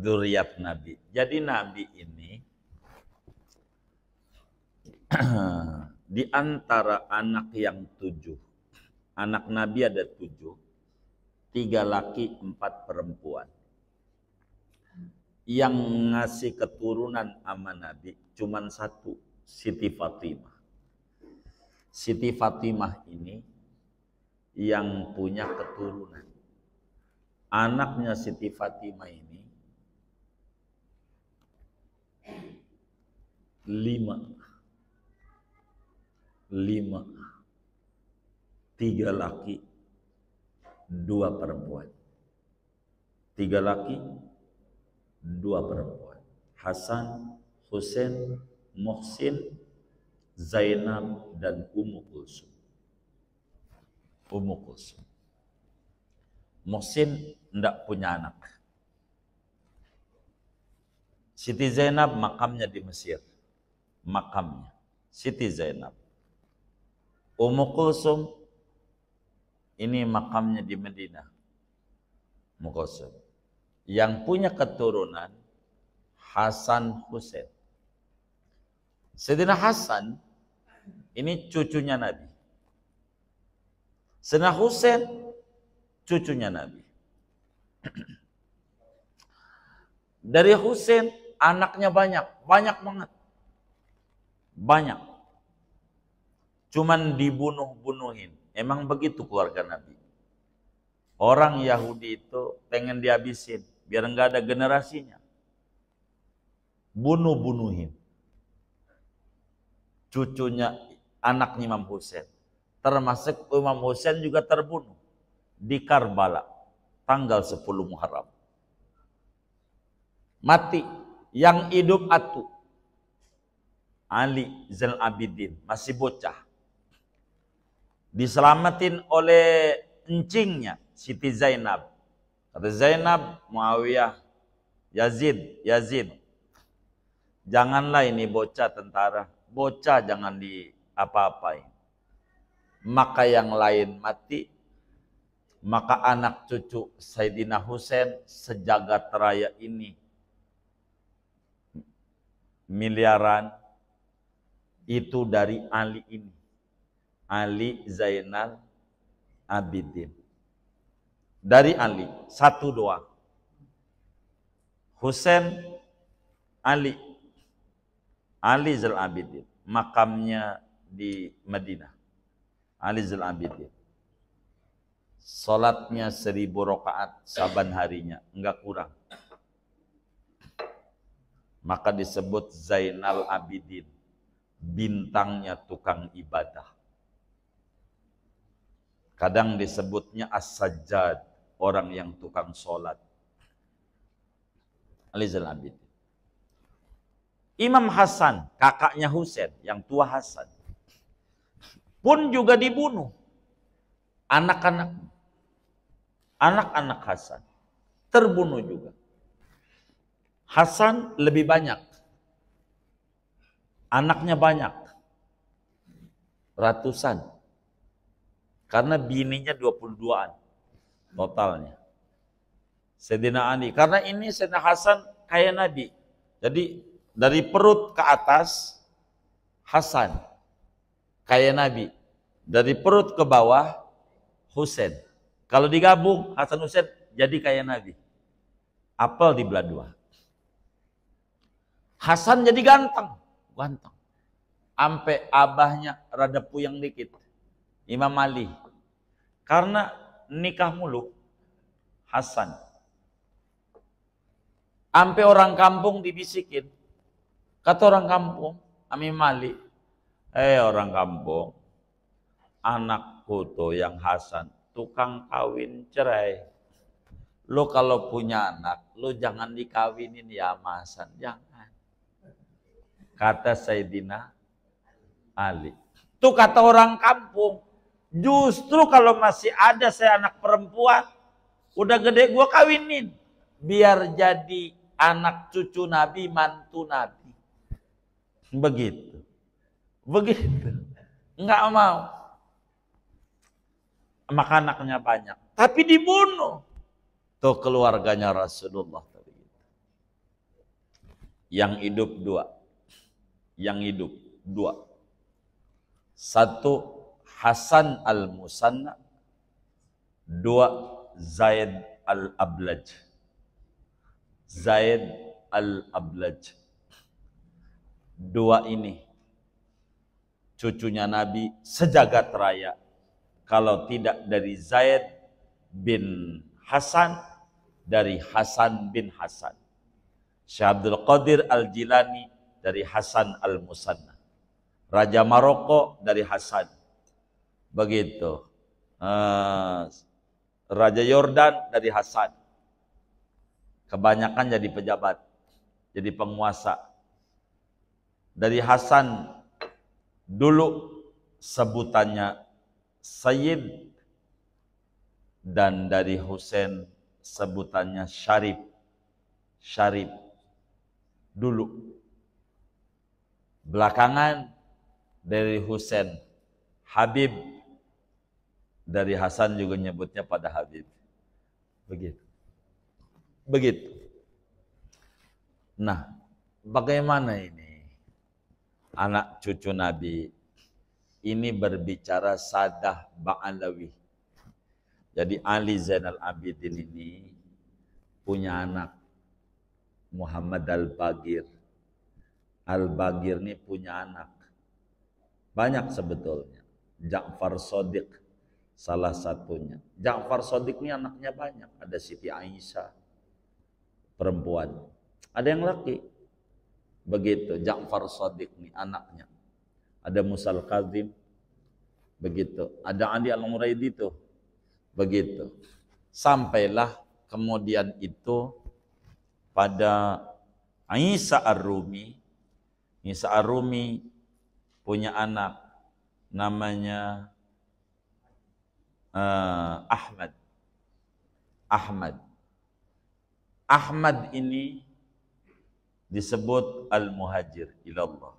Dzurriyyat Nabi. Jadi Nabi ini di antara anak yang 7, anak Nabi ada 7, 3 laki 4 perempuan. Yang ngasih keturunan sama Nabi cuman 1, Siti Fatimah. Siti Fatimah ini yang punya keturunan. Anaknya Siti Fatimah ini 5, 3 laki 2 perempuan. 3 laki 2 perempuan. Hasan, Husain, Muhsin, Zainab dan Ummu Kulsum. Ummu Kulsum. Muhsin enggak punya anak. Siti Zainab makamnya di Mesir. Makamnya Siti Zainab. Ummu Kulsum ini makamnya di Madinah. Ummu Kulsum. Yang punya keturunan Hasan Husain. Sayyidina Hasan ini cucunya Nabi. Sayyidina Husain cucunya Nabi. Dari Husain anaknya banyak banget. Banyak. Cuman dibunuh-bunuhin. Emang begitu keluarga Nabi. Orang Yahudi itu pengen dihabisin biar enggak ada generasinya. Bunuh-bunuhin. Cucunya anaknya Imam Husain. Termasuk Imam Husain juga terbunuh di Karbala tanggal 10 Muharram. Mati. Yang hidup atu Ali Zainal Abidin, masih bocah. Diselamatin oleh encingnya Siti Zainab. Kata Zainab, Muawiyah, Yazid, janganlah ini bocah tentara. Bocah jangan diapa-apain. Maka yang lain mati. Maka anak cucu Sayyidina Husain sejagat raya ini miliaran itu dari Ali ini. Ali Zainal Abidin. Dari Ali, 1 doang. Husain, Ali. Ali Zainal Abidin. Makamnya di Madinah. Ali Zainal Abidin. Salatnya 1000 rakaat saban harinya, enggak kurang. Maka disebut Zainal Abidin. Bintangnya tukang ibadah. Kadang disebutnya As-Sajjad, orang yang tukang sholat. Ali Zainal Abidin. Imam Hasan, kakaknya Husain, yang tua Hasan, pun juga dibunuh. Anak-anak Hasan terbunuh juga. Hasan lebih banyak. Anaknya banyak. Ratusan. Karena bininya 22-an totalnya. Sayyidina Ali. Karena ini Sayyidina Hasan kayak Nabi. Jadi dari perut ke atas Hasan kayak Nabi. Dari perut ke bawah Husain. Kalau digabung Hasan Husain jadi kayak Nabi. Apel dibelah 2. Hasan jadi ganteng. Ampe abahnya rada puyeng dikit. Imam Ali. Karena nikah mulu. Hasan. Ampe orang kampung dibisikin. Kata orang kampung, Imam Ali. Orang kampung. Anakku tuh yang Hasan. Tukang kawin cerai. Lo kalau punya anak, lo jangan dikawinin ya sama Hasan. Jangan. Kata Sayyidina Ali. Itu kata orang kampung. Justru kalau masih ada saya anak perempuan, udah gede gua kawinin. Biar jadi anak cucu Nabi, mantu Nabi. Begitu. Begitu. Enggak mau. Maka anaknya banyak. Tapi dibunuh. Tuh keluarganya Rasulullah. Yang hidup dua. Yang hidup dua. Satu Hasan al-Musanna. Dua Zaid al-Ablaj. Zaid al-Ablaj. Dua ini cucunya Nabi sejagat raya. Kalau tidak dari Zaid bin Hasan, dari Hasan bin Hasan. Syekh Abdul Qadir Al-Jilani dari Hasan Al-Musanna. Raja Maroko dari Hasan. Begitu. Raja Yordan dari Hasan. Kebanyakan jadi pejabat, jadi penguasa. Dari Hasan dulu sebutannya Sayyid, dan dari Husain sebutannya Syarif. Syarif dulu. Belakangan dari Husain Habib, dari Hasan juga nyebutnya pada Habib. Begitu. Begitu. Nah, bagaimana ini? Anak cucu Nabi ini berbicara Sadah Ba'alawi. Jadi Ali Zainal Abidin ini punya anak Muhammad Al-Bagir. Al-Bagir ini punya anak. Banyak sebetulnya. Ja'far Shadiq salah satunya. Ja'far Shadiq ini anaknya banyak. Ada Siti Aisyah, perempuan. Ada yang laki. Begitu, Ja'far Shadiq ini anaknya. Ada Musa Al-Kazim. Begitu. Ada Ali Al-Muraidi itu. Begitu. Sampailah kemudian itu pada Isa Ar-Rumi. Isa Ar-Rumi punya anak namanya Ahmad. Ahmad ini disebut Al-Muhajir ilallah.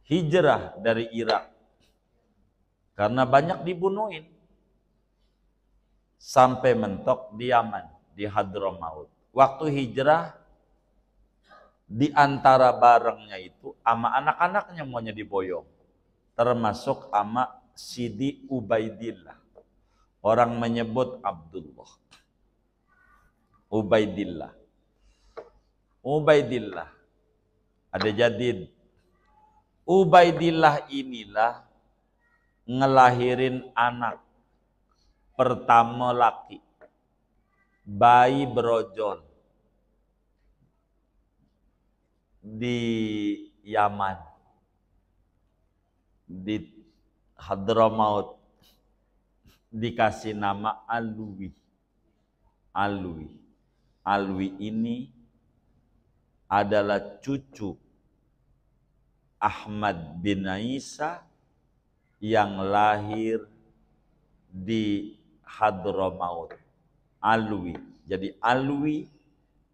Hijrah dari Irak. Karena banyak dibunuhin. Sampai mentok di Yaman, di Hadramaut. Waktu hijrah, di antara barangnya itu, ama anak-anaknya maunya diboyong. Termasuk ama Sidi Ubaidillah. Orang menyebut Abdullah. Ubaidillah. Ada Jadid. Ubaidillah inilah ngelahirin anak pertama laki. Bayi brojol. Di Yaman. Di Hadramaut. Dikasih nama Alwi. Alwi ini adalah cucu Ahmad bin Isa yang lahir di Hadramaut. Alwi. Jadi Alwi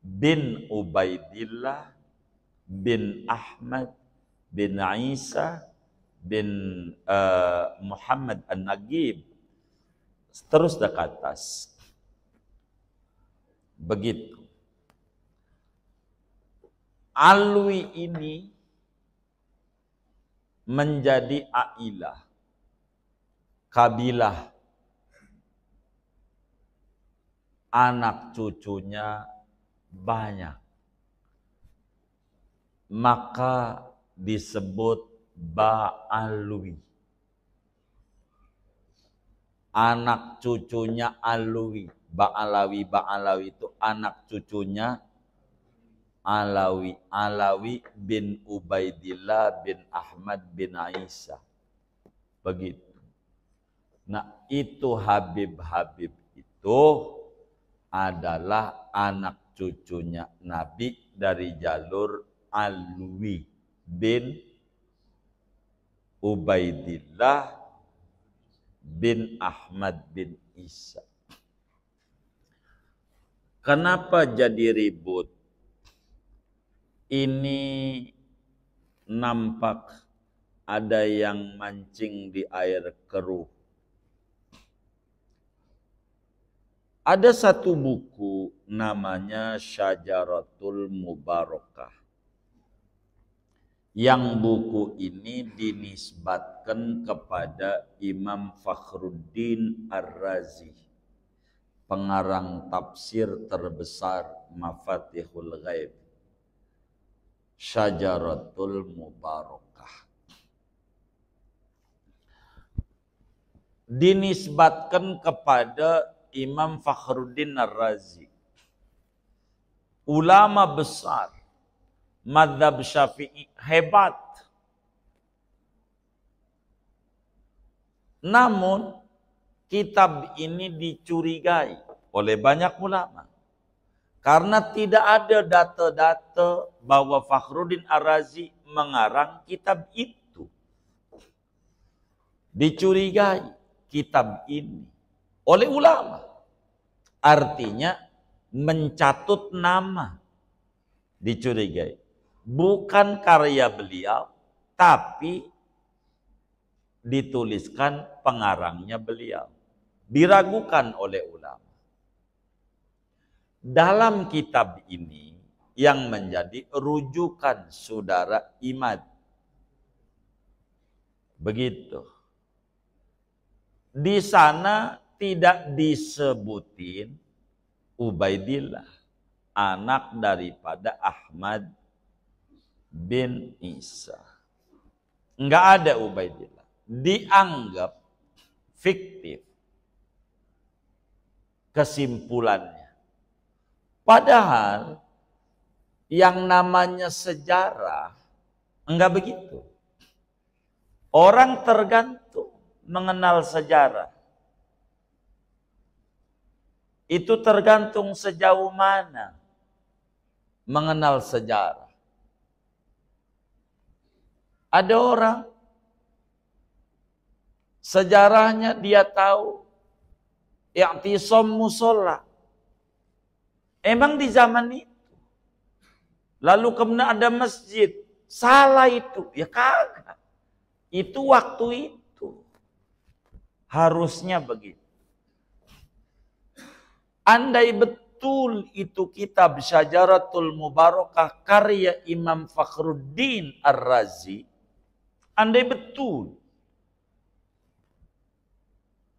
bin Ubaidillah bin Ahmad bin Isa bin Muhammad An-Nagib. Terus ke atas. Begitu. Alwi ini menjadi ailah, kabilah. Anak cucunya banyak. Maka disebut Ba'alwi. Anak cucunya Alwi. Ba'alawi itu anak cucunya Alawi bin Ubaidillah bin Ahmad bin Isa. Begitu. Nah, itu Habib itu adalah anak cucunya Nabi dari jalur Alwi bin Ubaidillah bin Ahmad bin Isa. Kenapa jadi ribut? ini nampak ada yang mancing di air keruh. Ada satu buku namanya Syajaratul Mubarakah. Yang buku ini dinisbatkan kepada Imam Fakhruddin Ar-Razi, pengarang tafsir terbesar Mafatihul Ghaib, Syajaratul Mubarakah. Dinisbatkan kepada Imam Fakhruddin Ar-Razi, ulama besar mazhab Syafi'i, hebat. Namun kitab ini dicurigai oleh banyak ulama karena tidak ada data-data bahwa Fakhruddin Ar-Razi mengarang kitab itu. Dicurigai kitab ini oleh ulama. Artinya mencatut nama, dicurigai. Bukan karya beliau, tapi dituliskan pengarangnya beliau. Diragukan oleh ulama. Dalam kitab ini yang menjadi rujukan saudara Imad. Begitu. Di sana tidak disebutin Ubaidillah, anak daripada Ahmad bin Isa. Enggak ada Ubaidillah. Dianggap fiktif kesimpulannya. Padahal yang namanya sejarah enggak begitu. Orang tergantung mengenal sejarah. Itu tergantung sejauh mana mengenal sejarah. Ada orang sejarahnya dia tahu i'tisam musola. Emang di zaman itu. Lalu kemudian ada masjid. Salah itu. Ya kagak. Itu waktu itu. Harusnya begitu. Andai betul itu kitab Syajaratul Mubarakah karya Imam Fakhruddin Ar-Razi, andai betul,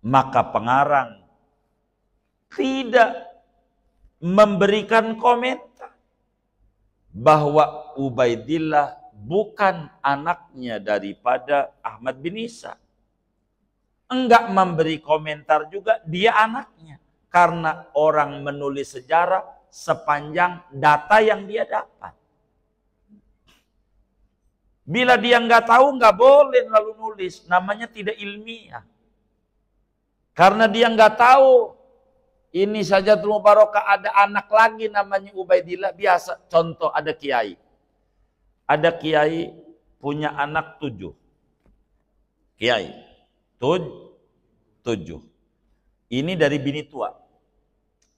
maka pengarang tidak memberikan komentar bahwa Ubaidillah bukan anaknya daripada Ahmad bin Isa. Enggak memberi komentar juga dia anaknya. Karena orang menulis sejarah sepanjang data yang dia dapat. Bila dia nggak tahu, nggak boleh lalu nulis. Namanya tidak ilmiah. Karena dia nggak tahu. Ini saja Syajaratul Mubarakah ada anak lagi namanya Ubaidillah. Biasa, contoh ada kiai. Ada kiai punya anak 7. Kiai. 7. Ini dari bini tua.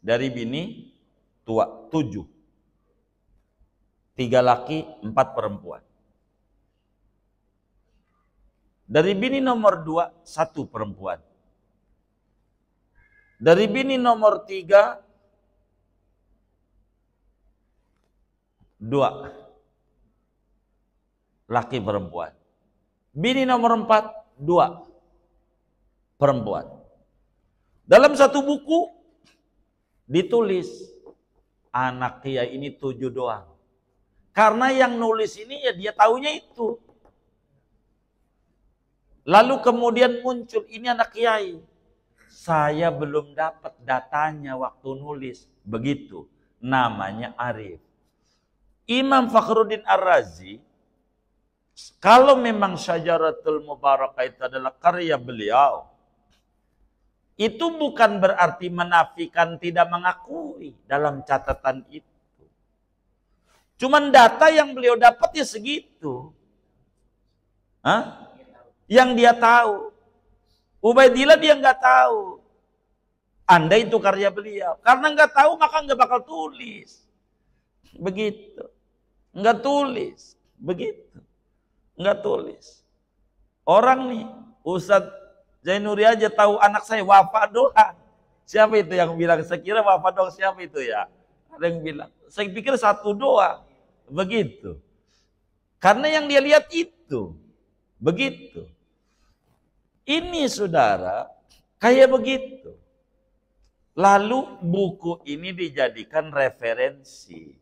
Dari bini tua 7. 3 laki, 4 perempuan. Dari bini nomor 2, 1 perempuan. Dari bini nomor 3, 2 laki perempuan. Bini nomor 4, 2 perempuan. Dalam satu buku ditulis anak kiai ini 7 doang. Karena yang nulis ini ya dia taunya itu. Lalu kemudian muncul ini anak kiai. Saya belum dapat datanya waktu nulis. Begitu. Namanya Arif. Imam Fakhruddin Ar-Razi, kalau memang Syajaratul Mubarakah itu adalah karya beliau, itu bukan berarti menafikan tidak mengakui dalam catatan itu. Cuman data yang beliau dapat ya segitu. Yang dia tahu. Ubaidillah dia nggak tahu. Andai itu karya beliau. Karena nggak tahu maka nggak bakal tulis. Begitu. Enggak tulis. Begitu. Enggak tulis. Orang nih, Ustadz Zainuri aja tahu anak saya wafat doang. Siapa itu yang bilang? Saya kira wafat doang, siapa itu ya? Ada yang bilang. Saya pikir satu doang. Begitu. Karena yang dia lihat itu. Begitu. Ini saudara, kayak begitu. Lalu buku ini dijadikan referensi.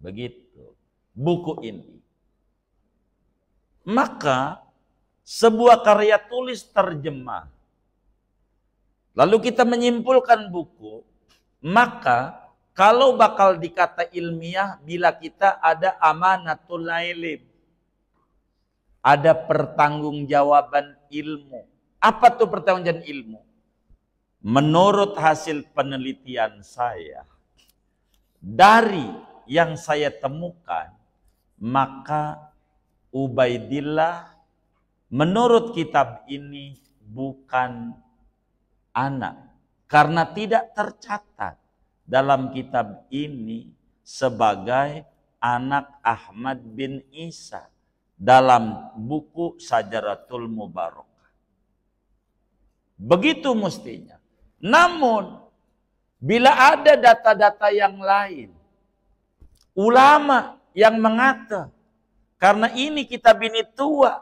Begitu. Buku ini. Maka sebuah karya tulis terjemah. Lalu kita menyimpulkan buku. Maka kalau bakal dikata ilmiah bila kita ada amanatul ilm. Ada pertanggungjawaban ilmu. Apa tuh pertanggungjawaban ilmu? Menurut hasil penelitian saya, dari yang saya temukan, maka Ubaidillah menurut kitab ini bukan anak. Karena tidak tercatat dalam kitab ini sebagai anak Ahmad bin Isa dalam buku Sajaratul Mubarakah. Begitu mestinya. Namun, bila ada data-data yang lain, ulama yang mengata, karena ini kitab ini tua,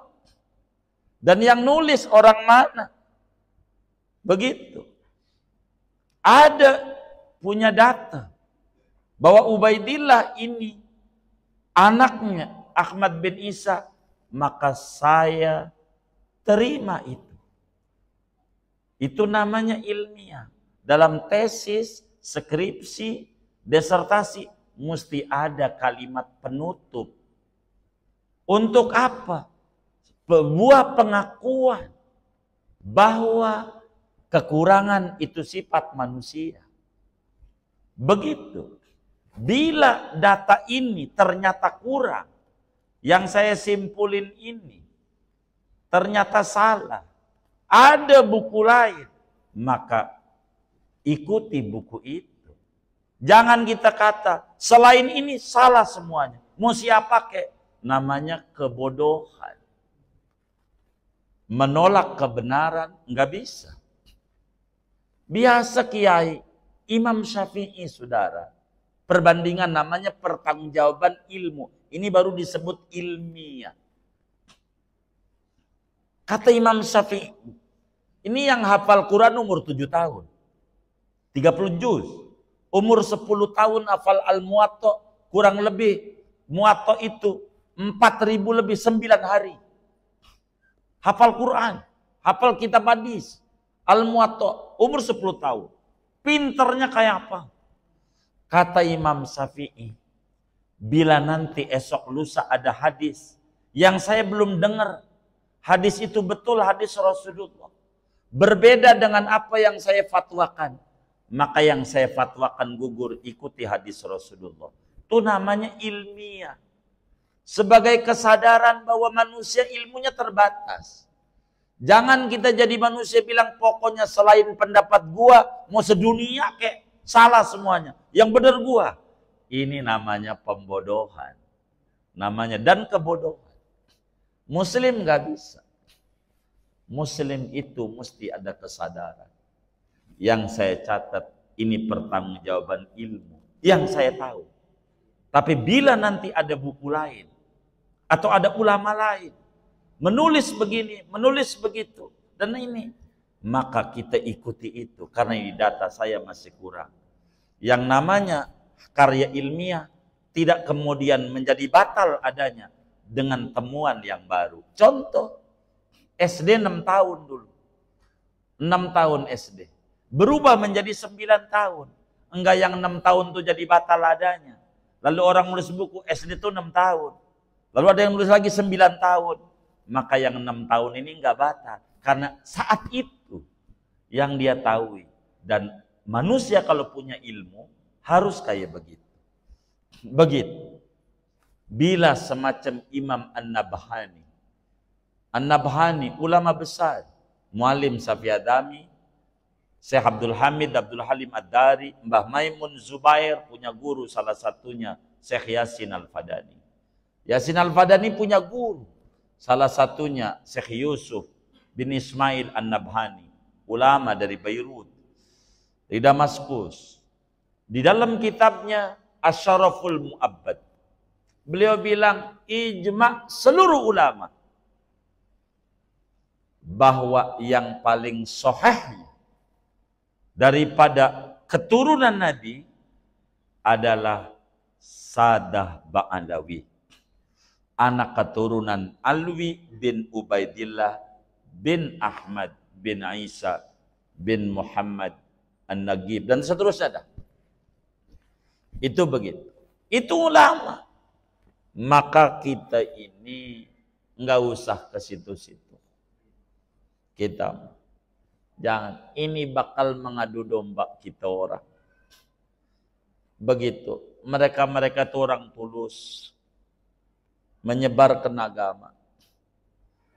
dan yang nulis orang mana? Begitu. Ada punya data bahwa Ubaidillah ini anaknya Ahmad bin Isa, maka saya terima itu. Itu namanya ilmiah. Dalam tesis, skripsi, disertasi, mesti ada kalimat penutup. Untuk apa? Sebuah pengakuan bahwa kekurangan itu sifat manusia. Begitu. Bila data ini ternyata kurang, yang saya simpulin ini ternyata salah, ada buku lain, maka ikuti buku itu. Jangan kita kata selain ini salah semuanya. Mau siapa pakai? Namanya kebodohan. Menolak kebenaran nggak bisa. Biasa kiai Imam Syafi'i, saudara, perbandingan namanya pertanggungjawaban ilmu. Ini baru disebut ilmiah. Kata Imam Syafi'i, ini yang hafal Quran umur 7 tahun. 30 juz. Umur 10 tahun hafal Al-Muwatta, kurang lebih Muwatta itu 4.000 lebih 9 hari. Hafal Quran, hafal kitab hadis, Al-Muwatta, umur 10 tahun. Pinternya kayak apa? Kata Imam Syafi'i, bila nanti esok lusa ada hadis yang saya belum dengar, hadis itu betul hadis Rasulullah, berbeda dengan apa yang saya fatwakan, maka yang saya fatwakan gugur, ikuti hadis Rasulullah. Itu namanya ilmiah. Sebagai kesadaran bahwa manusia ilmunya terbatas. Jangan kita jadi manusia bilang pokoknya selain pendapat gua mau sedunia kek, salah semuanya. Yang benar gua. Ini namanya pembodohan. Namanya dan kebodohan. Muslim nggak bisa. Muslim itu mesti ada kesadaran. Yang saya catat ini pertanggungjawaban ilmu yang saya tahu. Tapi bila nanti ada buku lain atau ada ulama lain menulis begini, menulis begitu, dan ini, maka kita ikuti itu karena ini data saya masih kurang. Yang namanya karya ilmiah tidak kemudian menjadi batal adanya dengan temuan yang baru. Contoh, SD 6 tahun dulu. 6 tahun SD. Berubah menjadi 9 tahun. Enggak yang 6 tahun itu jadi batal adanya. Lalu orang nulis buku SD itu 6 tahun. Lalu ada yang nulis lagi 9 tahun. Maka yang 6 tahun ini enggak batal. Karena saat itu yang dia tahu. Dan manusia kalau punya ilmu harus kayak begitu. Begitu. Bila semacam Imam An-Nabhani. An-Nabhani, ulama besar. Muallim Safiyadami, Syekh Abdul Hamid, Abdul Halim Ad-Dari, Mbah Maimun Zubair, punya guru salah satunya Syekh Yasin Al-Fadani. Yasin Al-Fadani punya guru. Salah satunya Syekh Yusuf bin Ismail An-Nabhani, ulama dari Beirut, di Damaskus. Di dalam kitabnya Asyaraful Mu'abbad, beliau bilang ijma' seluruh ulama bahwa yang paling sahih daripada keturunan Nabi adalah Sadah Ba'alawi, anak keturunan Alwi bin Ubaidillah bin Ahmad bin Isa bin Muhammad An-Nagib dan seterusnya dah. Itu begitu. Itu ulama. Maka kita ini nggak usah ke situ-situ. Kita jangan. Ini bakal mengadu domba kita orang. Begitu. Mereka-mereka itu orang tulus. Menyebarkan agama.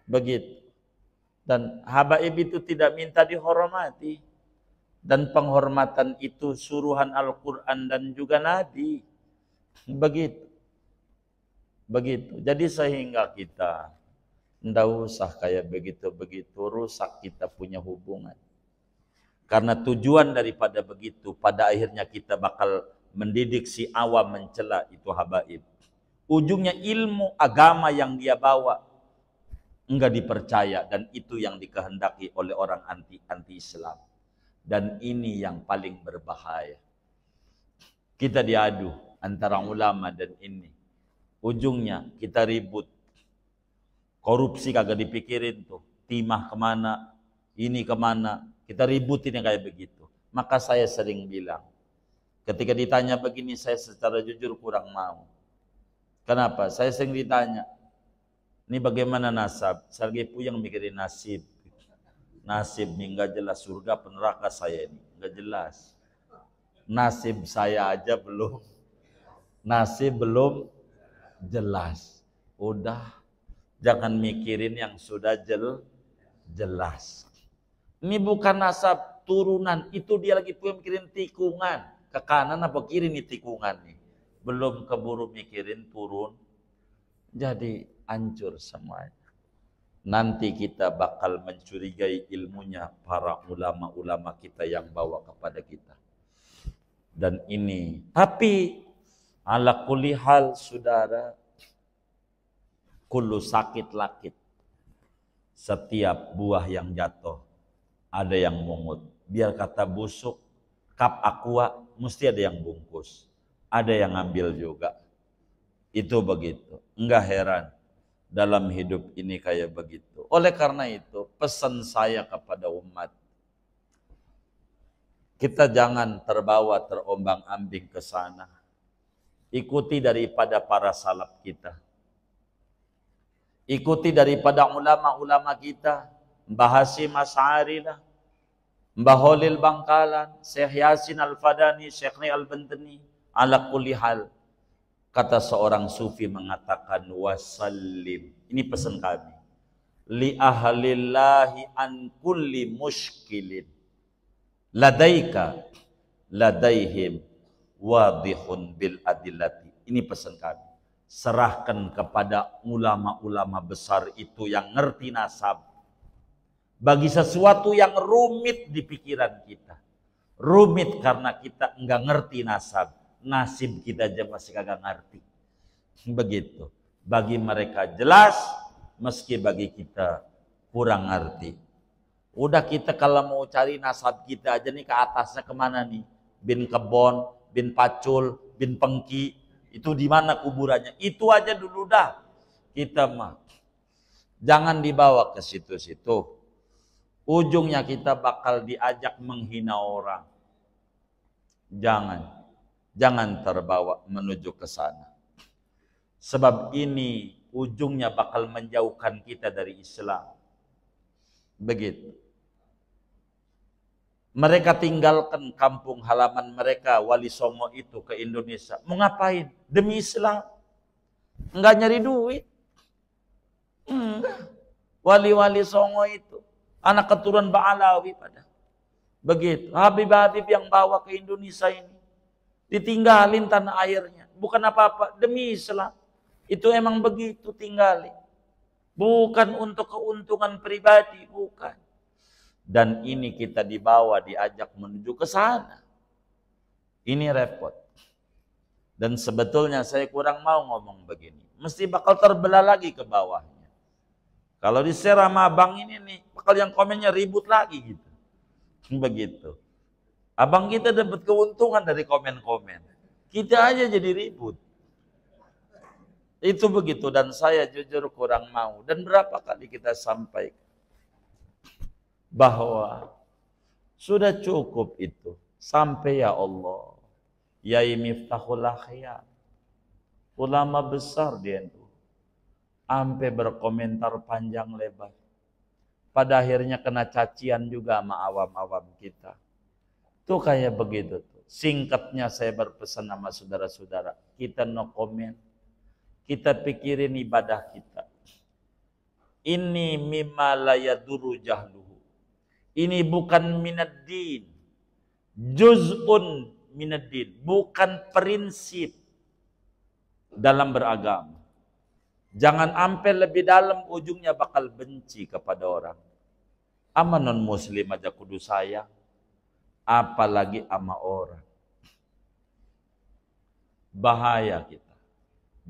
Begitu. Dan habaib itu tidak minta dihormati. Dan penghormatan itu suruhan Al-Quran dan juga Nabi. Begitu. Begitu. Jadi sehingga kita tidak usah kayak begitu-begitu rusak kita punya hubungan. Karena tujuan daripada begitu, pada akhirnya kita bakal mendidik si awam mencela itu habaib. Ujungnya ilmu agama yang dia bawa enggak dipercaya, dan itu yang dikehendaki oleh orang anti-Islam. Dan ini yang paling berbahaya. Kita diadu antara ulama dan ini. Ujungnya kita ribut. Korupsi kagak dipikirin tuh. Timah kemana, ini kemana. Kita ributin yang kayak begitu. Maka saya sering bilang, ketika ditanya begini saya secara jujur kurang mau. Kenapa? Saya sering ditanya, ini bagaimana nasab? Saya lagi puyeng mikirin nasib. Nasib nih nggak jelas, surga peneraka saya ini nggak jelas. Nasib saya aja belum, nasib belum jelas. Udah, jangan mikirin yang sudah jelas. Ini bukan nasab turunan, itu dia lagi mikirin tikungan ke kanan apa kiri nih tikungan nih. Belum keburu mikirin turun, jadi hancur semuanya. Nanti kita bakal mencurigai ilmunya para ulama-ulama kita yang bawa kepada kita. Dan ini, tapi ala kulli hal saudara, kullu sakit lakit. Setiap buah yang jatuh ada yang mungut. Biar kata busuk, kap aqua mesti ada yang bungkus. Ada yang ngambil juga. Itu begitu. Enggak heran dalam hidup ini kayak begitu. Oleh karena itu, pesan saya kepada umat, kita jangan terbawa terombang-ambing ke sana. Ikuti daripada para salaf kita. Ikuti daripada ulama-ulama kita. Mbah Hasyim Asy'ari lah, Mbah Holil Bangkalan, Syekh Yasin Al-Fadani, Syekh Ni Al-Bantani. Ala kulli hal, kata seorang sufi mengatakan wasallim. Ini pesan kami. Li ahlillahi an kulli muskilin. Ladaika ladaihim wadihun bil adillati. Ini pesan kami. Serahkan kepada ulama-ulama besar itu yang ngerti nasab. Bagi sesuatu yang rumit di pikiran kita. Rumit karena kita enggak ngerti nasab. Nasib kita aja masih kagak ngerti. Begitu. Bagi mereka jelas, meski bagi kita kurang ngerti. Udah kita kalau mau cari nasab kita aja nih ke atasnya kemana nih? Bin Kebon, bin Pacul, bin Pengki. Itu di mana kuburannya? Itu aja dulu dah. Kita mah jangan dibawa ke situ-situ. Ujungnya kita bakal diajak menghina orang. Jangan terbawa menuju ke sana. Sebab ini ujungnya bakal menjauhkan kita dari Islam. Begitu. Mereka tinggalkan kampung halaman mereka, Wali Songo itu ke Indonesia. Mau ngapain? Demi Islam. Enggak nyari duit. Wali-wali Songo itu anak keturunan Ba'alawi pada. Begitu. Habib-habib yang bawa ke Indonesia ini ditinggalin tanah airnya. bukan apa-apa, demi Islam. Itu emang begitu, tinggali. Bukan untuk keuntungan pribadi, bukan. Dan ini kita dibawa, diajak menuju ke sana. Ini repot. Dan sebetulnya saya kurang mau ngomong begini. Mesti bakal terbelah lagi ke bawahnya. Kalau di-share sama abang ini nih, bakal yang komennya ribut lagi gitu. Begitu. Abang kita dapat keuntungan dari komen-komen. Kita aja jadi ribut. Itu begitu, dan saya jujur kurang mau. Dan berapa kali kita sampaikan bahwa sudah cukup itu. Sampai ya Allah, Yai Miftahul Akhyar, ulama besar di NU, sampai berkomentar panjang lebar. Pada akhirnya kena cacian juga sama awam-awam kita. Tuh kayak begitu tuh. Singkatnya saya berpesan sama saudara-saudara, kita no comment. Kita pikirin ibadah kita. Ini mimma la yadurru jahluhu. Ini bukan minaddin. Juz'un minaddin. Bukan prinsip dalam beragama. Jangan sampai lebih dalam, ujungnya bakal benci kepada orang. Ama non muslim aja kudu sayang, apalagi ama orang. Bahaya kita.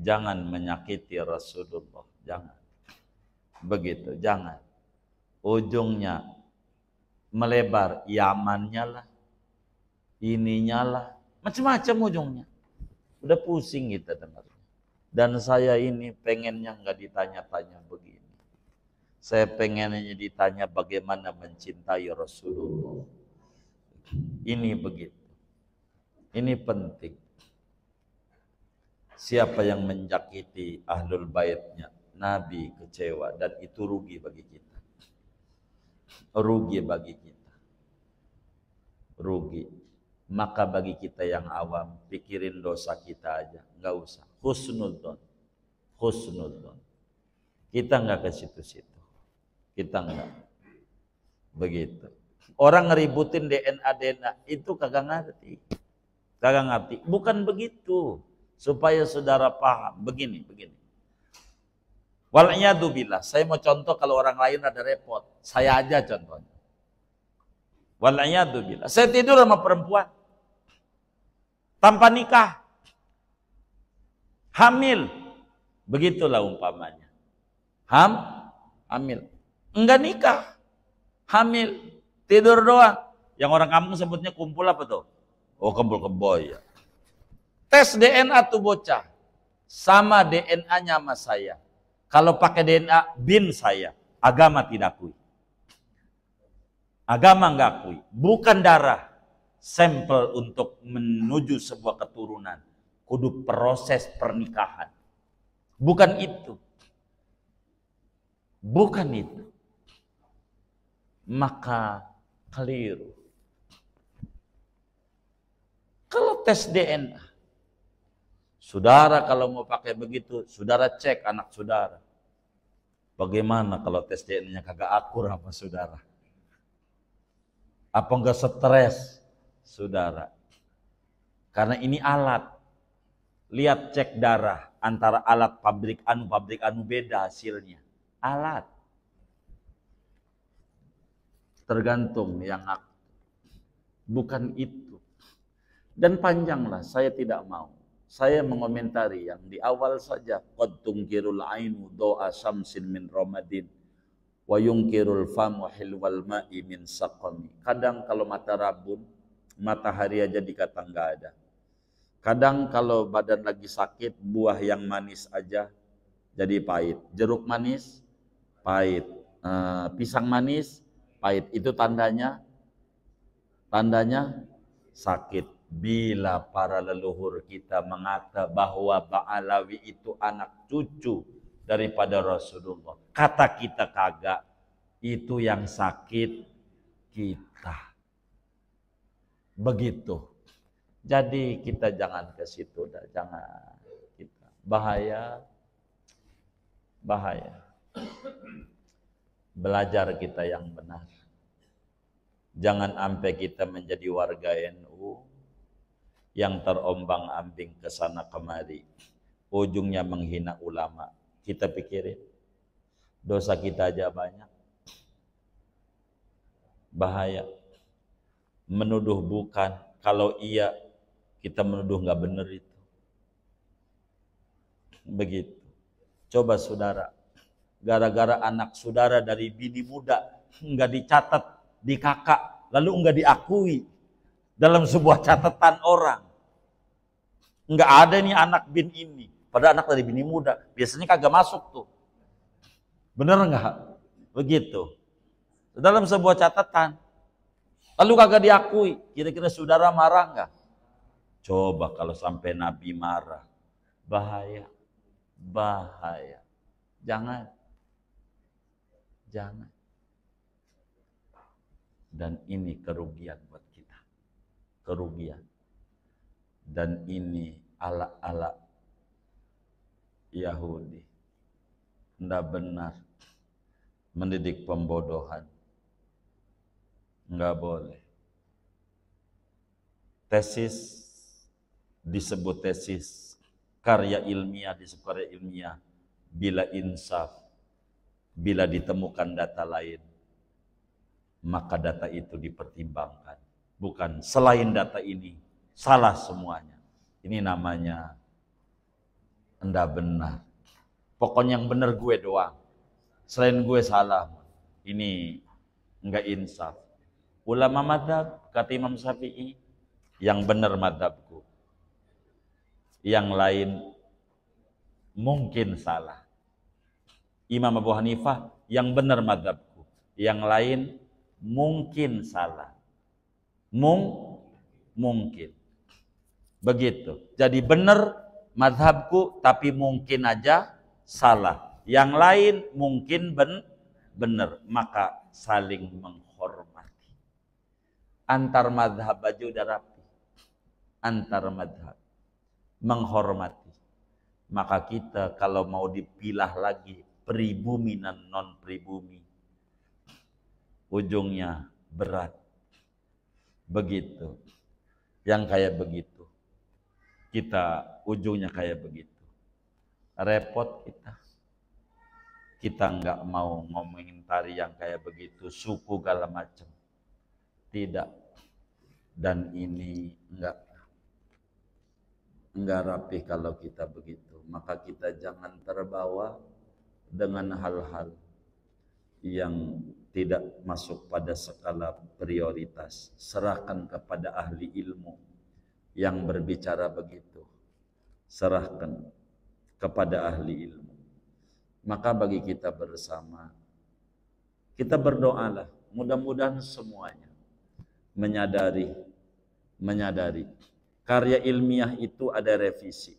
Jangan menyakiti Rasulullah, jangan. Begitu, jangan. Ujungnya melebar, Yamannya lah, ininya lah, macam-macam ujungnya. Udah pusing kita dengar. Dan saya ini pengennya nggak ditanya-tanya begini. Saya pengennya ditanya bagaimana mencintai Rasulullah. Ini begitu. Ini penting. Siapa yang menyakiti ahlul baitnya, Nabi kecewa, dan itu rugi bagi kita. Rugi bagi kita. Rugi. Maka bagi kita yang awam, pikirin dosa kita aja, nggak usah. Husnudzon. Husnudzon. Kita nggak ke situ-situ. Kita nggak. Begitu. Orang ngeributin DNA itu kagak ngerti. Kagak ngerti. Bukan begitu. Supaya saudara paham. Begini. Wal'iyadzubillah. Saya mau contoh kalau orang lain ada repot. Saya aja contohnya. Wal'iyadzubillah. Saya tidur sama perempuan. Tanpa nikah. Hamil. Begitulah umpamanya. Hamil. Enggak nikah. Hamil. Tidur doang. Yang orang kampung sebutnya kumpul apa tuh? Oh, kumpul keboy ya. Tes DNA tuh bocah. Sama DNA-nya sama saya. Kalau pakai DNA bin saya. Agama tidak akui. Agama enggak akui. Bukan darah. Sampel untuk menuju sebuah keturunan. Kudu proses pernikahan. Bukan itu. Bukan itu. Maka keliru. Kalau tes DNA, saudara kalau mau pakai begitu, saudara cek anak saudara. Bagaimana kalau tes DNA-nya kagak akur sama saudara? Apa enggak stres saudara? Karena ini alat. Lihat cek darah antara alat pabrik anu beda hasilnya. Alat. Tergantung yang aku. Bukan itu. Dan panjanglah, saya tidak mau. Saya mengomentari yang di awal saja. Qad tungkirul ainu do'a syamsin min ramadin wa yungkirul famu hilwal ma'i min saqami. Kadang kalau mata rabun, matahari aja dikata enggak ada. Kadang kalau badan lagi sakit, buah yang manis aja jadi pahit. Jeruk manis, pahit. Pisang manis, pahit. Itu tandanya sakit. Bila para leluhur kita mengata bahwa Ba'alawi itu anak cucu daripada Rasulullah, kata kita kagak, itu yang sakit kita. Begitu. Jadi kita jangan ke situ dah, jangan kita. Bahaya. Belajar kita yang benar. Jangan sampai kita menjadi warga NU yang terombang-ambing ke sana kemari, ujungnya menghina ulama. Kita pikirin, dosa kita aja banyak. Bahaya. Menuduh bukan, kalau iya kita menuduh nggak benar itu. Begitu. Coba saudara, gara-gara anak saudara dari bini muda nggak dicatat di kakak, lalu nggak diakui dalam sebuah catatan orang. Nggak ada nih anak bin ini, pada anak dari bini muda biasanya kagak masuk tuh. Bener nggak? Begitu. Dalam sebuah catatan, lalu kagak diakui, kira-kira saudara marah nggak? Coba kalau sampai Nabi marah, bahaya, bahaya. Jangan. Dan ini kerugian buat kita, kerugian. Dan ini ala-ala Yahudi, nggak benar, mendidik pembodohan, nggak boleh. Tesis disebut tesis, karya ilmiah disebut karya ilmiah bila insaf, bila ditemukan data lain, maka data itu dipertimbangkan. Bukan selain data ini salah semuanya. Ini namanya enggak benar. Pokoknya yang benar gue doang, selain gue salah. Ini enggak insaf. Ulama madhab, kata Imam Syafi'i, yang benar madhabku, yang lain mungkin salah. Imam Abu Hanifah, yang benar madhabku, yang lain mungkin salah. Mungkin. Begitu. Jadi benar madhabku, tapi mungkin aja salah. Yang lain mungkin benar. Maka saling menghormati. Antar madhab aja udah rapi. Antar madhab. Menghormati. Maka kita kalau mau dipilah lagi, pribumi dan non pribumi, ujungnya berat. Begitu. Yang kayak begitu, kita ujungnya kayak begitu. Repot kita. Kita nggak mau ngomongin tari yang kayak begitu, suku segala macam. Tidak. Dan ini enggak rapi kalau kita begitu. Maka kita jangan terbawa dengan hal-hal yang tidak masuk pada skala prioritas. Serahkan kepada ahli ilmu yang berbicara begitu. Serahkan kepada ahli ilmu. Maka bagi kita bersama, kita berdoalah, mudah-mudahan semuanya menyadari karya ilmiah itu ada revisi.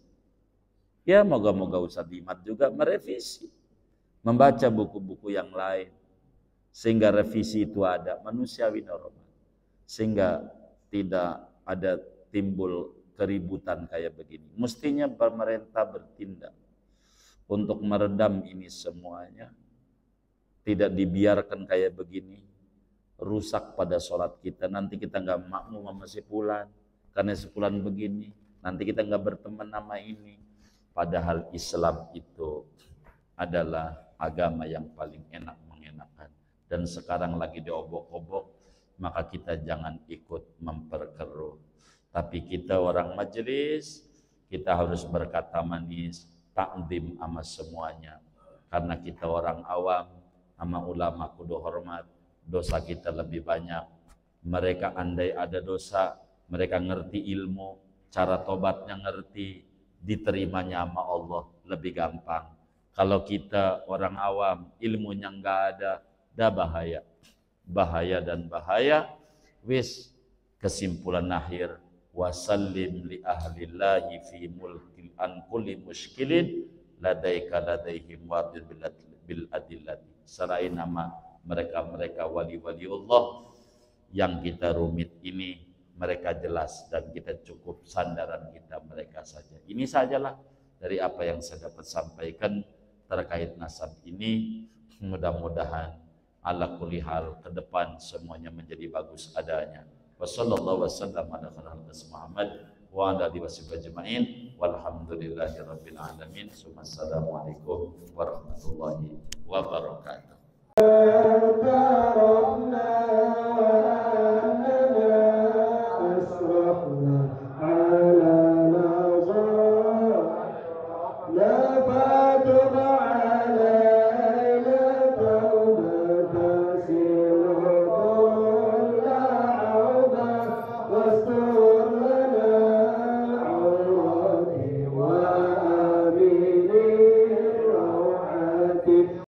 Ya moga-moga Ustaz Dimat juga merevisi, membaca buku-buku yang lain, sehingga revisi itu ada, manusiawi normal, sehingga tidak ada timbul keributan kayak begini. Mestinya pemerintah bertindak untuk meredam ini semuanya, tidak dibiarkan kayak begini, rusak pada sholat kita. Nanti kita nggak makmum sama si fulan, karena si fulan begini, nanti kita nggak berteman sama ini. Padahal Islam itu adalah agama yang paling enak mengenakan. Dan sekarang lagi diobok-obok, maka kita jangan ikut memperkeruh. Tapi kita orang majelis, kita harus berkata manis, takdim sama semuanya. Karena kita orang awam, sama ulama kudu hormat, dosa kita lebih banyak. Mereka andai ada dosa, mereka ngerti ilmu, cara tobatnya ngerti, diterimanya sama Allah lebih gampang. Kalau kita orang awam, ilmunya nggak ada, dah bahaya. Bahaya dan bahaya. Wis, kesimpulan akhir, wasallim li ahlillahi fi mulkil an kulli muskilin ladaika ladaihim wadir bil adillati. Serahin nama mereka wali-wali Allah yang kita rumit ini, mereka jelas, dan kita cukup sandaran kita mereka saja. Ini sajalah dari apa yang saya dapat sampaikan terkait nasab ini. Mudah-mudahan ala kulli hal ke depan semuanya menjadi bagus adanya. Wassallallahu wasallam ala Muhammad wa ala alihi wasahbihi ajma'in walhamdulillahirabbil alamin. Assalamualaikum warahmatullahi wabarakatuh.